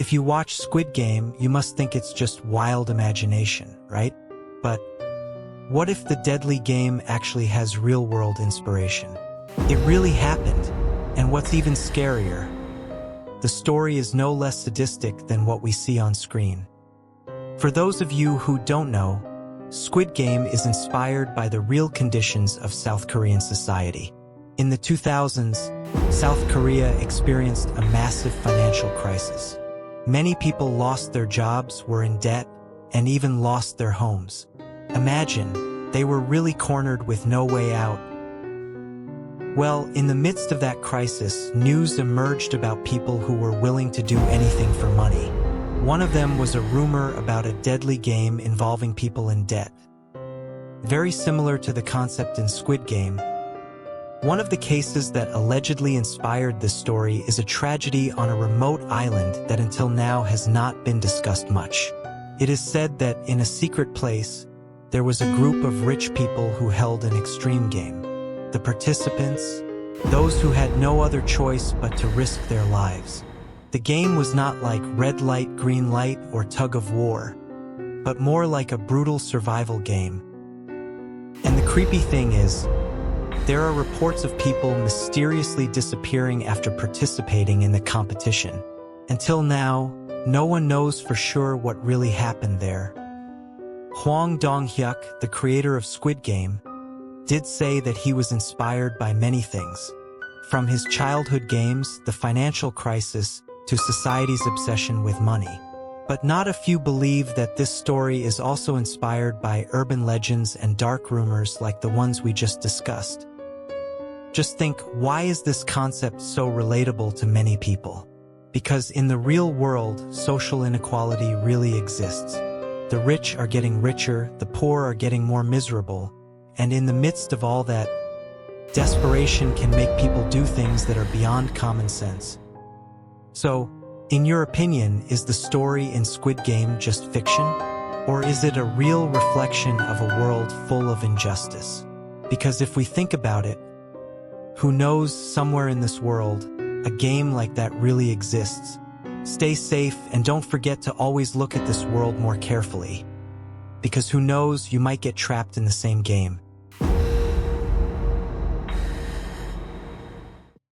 If you watch Squid Game, you must think it's just wild imagination, right? But what if the deadly game actually has real-world inspiration? It really happened, and what's even scarier, the story is no less sadistic than what we see on screen. For those of you who don't know, Squid Game is inspired by the real conditions of South Korean society. In the 2000s, South Korea experienced a massive financial crisis. Many people lost their jobs, were in debt, and even lost their homes. Imagine, they were really cornered with no way out. Well, in the midst of that crisis, news emerged about people who were willing to do anything for money. One of them was a rumor about a deadly game involving people in debt. Very similar to the concept in Squid Game, one of the cases that allegedly inspired this story is a tragedy on a remote island that until now has not been discussed much. It is said that in a secret place, there was a group of rich people who held an extreme game. The participants, those who had no other choice but to risk their lives. The game was not like red light, green light, or tug of war, but more like a brutal survival game. And the creepy thing is, there are reports of people mysteriously disappearing after participating in the competition. Until now, no one knows for sure what really happened there. Hwang Dong-hyuk, the creator of Squid Game, did say that he was inspired by many things, from his childhood games, the financial crisis, to society's obsession with money. But not a few believe that this story is also inspired by urban legends and dark rumors like the ones we just discussed. Just think, why is this concept so relatable to many people? Because in the real world, social inequality really exists. The rich are getting richer, the poor are getting more miserable, and in the midst of all that, desperation can make people do things that are beyond common sense. So, in your opinion, is the story in Squid Game just fiction? Or is it a real reflection of a world full of injustice? Because if we think about it, who knows, somewhere in this world, a game like that really exists. Stay safe and don't forget to always look at this world more carefully. Because who knows, you might get trapped in the same game.